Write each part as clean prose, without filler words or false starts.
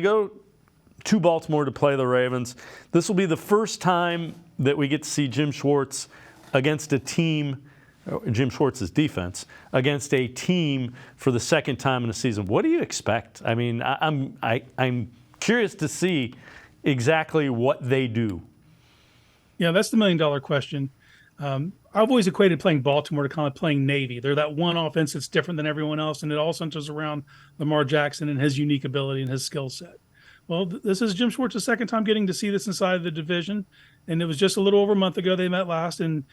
Go to Baltimore to play the Ravens. This will be the first time that we get to see Jim Schwartz against a team, Jim Schwartz's defense, against a team for the second time in a season. What do you expect? I mean, I'm curious to see exactly what they do. Yeah, that's the million-dollar question. I've always equated playing Baltimore to kind of playing Navy. They're that one offense that's different than everyone else, and it all centers around Lamar Jackson and his unique ability and his skill set. Well, this is Jim Schwartz's second time getting to see this inside of the division, and it was just a little over a month ago they met last. And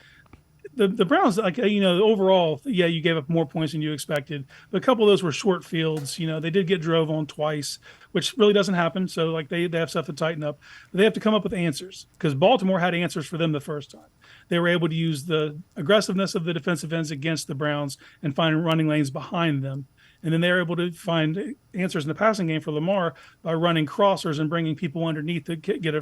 the Browns, overall, yeah, you gave up more points than you expected, but a couple of those were short fields. They did get drove on twice, which really doesn't happen. So they have stuff to tighten up. But they have to come up with answers because Baltimore had answers for them the first time. They were able to use the aggressiveness of the defensive ends against the Browns and find running lanes behind them. And then they were able to find answers in the passing game for Lamar by running crossers and bringing people underneath to get a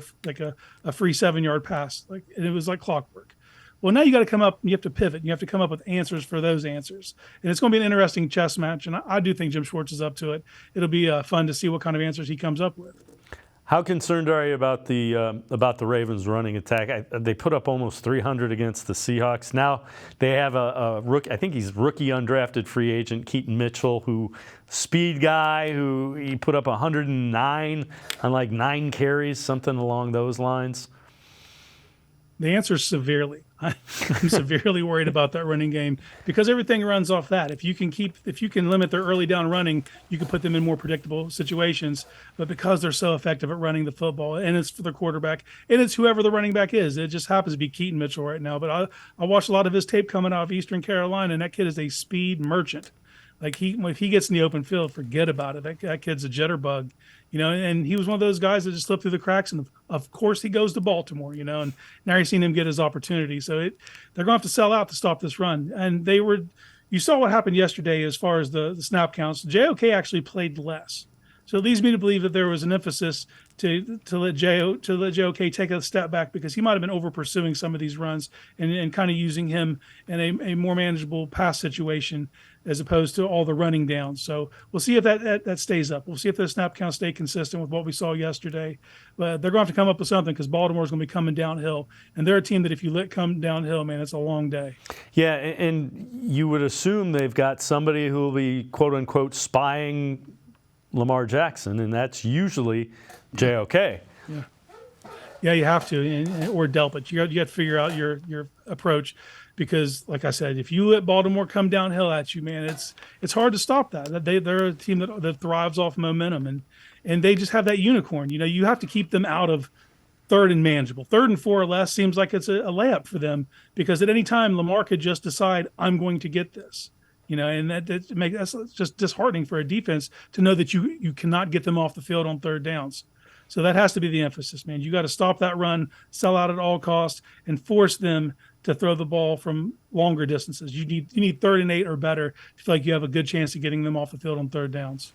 free 7-yard pass. And it was like clockwork. Well, now you got to come up and you have to pivot. You have to come up with answers for those answers. And it's going to be an interesting chess match. And I do think Jim Schwartz is up to it. It'll be fun to see what kind of answers he comes up with. How concerned are you about the Ravens running attack? They put up almost 300 against the Seahawks. Now they have a rookie, I think he's rookie undrafted free agent, Keaton Mitchell, who speed guy, who he put up 109 on like 9 carries, something along those lines. The answer is severely. I'm severely worried about that running game because everything runs off that. If you can limit their early down running, you can put them in more predictable situations. But because they're so effective at running the football, and it's for their quarterback, and it's whoever the running back is, it just happens to be Keaton Mitchell right now. But I watched a lot of his tape coming out of Eastern Carolina, and that kid is a speed merchant. If he gets in the open field, forget about it. That kid's a jitterbug, and he was one of those guys that just slipped through the cracks. And of course he goes to Baltimore, and now you're seeing him get his opportunity. So they're going to have to sell out to stop this run. And you saw what happened yesterday as far as the snap counts. JOK actually played less. So it leads me to believe that there was an emphasis to let JOK take a step back because he might have been over pursuing some of these runs and kind of using him in a more manageable pass situation as opposed to all the running down. So we'll see if that stays up. We'll see if the snap counts stay consistent with what we saw yesterday. But they're going to have to come up with something because Baltimore's going to be coming downhill. And they're a team that if you let come downhill, man, it's a long day. Yeah, and you would assume they've got somebody who will be, quote unquote, spying Lamar Jackson, and that's usually JOK. Yeah, you have to, or Delpit. You have to figure out your approach because, like I said, if you let Baltimore come downhill at you, man, it's hard to stop that. They're a team that thrives off momentum, and they just have that unicorn. You have to keep them out of third and manageable. 3rd and 4 or less seems like it's a layup for them because at any time Lamar could just decide, I'm going to get this. And that's just disheartening for a defense to know that you cannot get them off the field on 3rd downs. So that has to be the emphasis, man. You got to stop that run, sell out at all costs, and force them to throw the ball from longer distances. You need 3rd and 8 or better to feel like you have a good chance of getting them off the field on 3rd downs.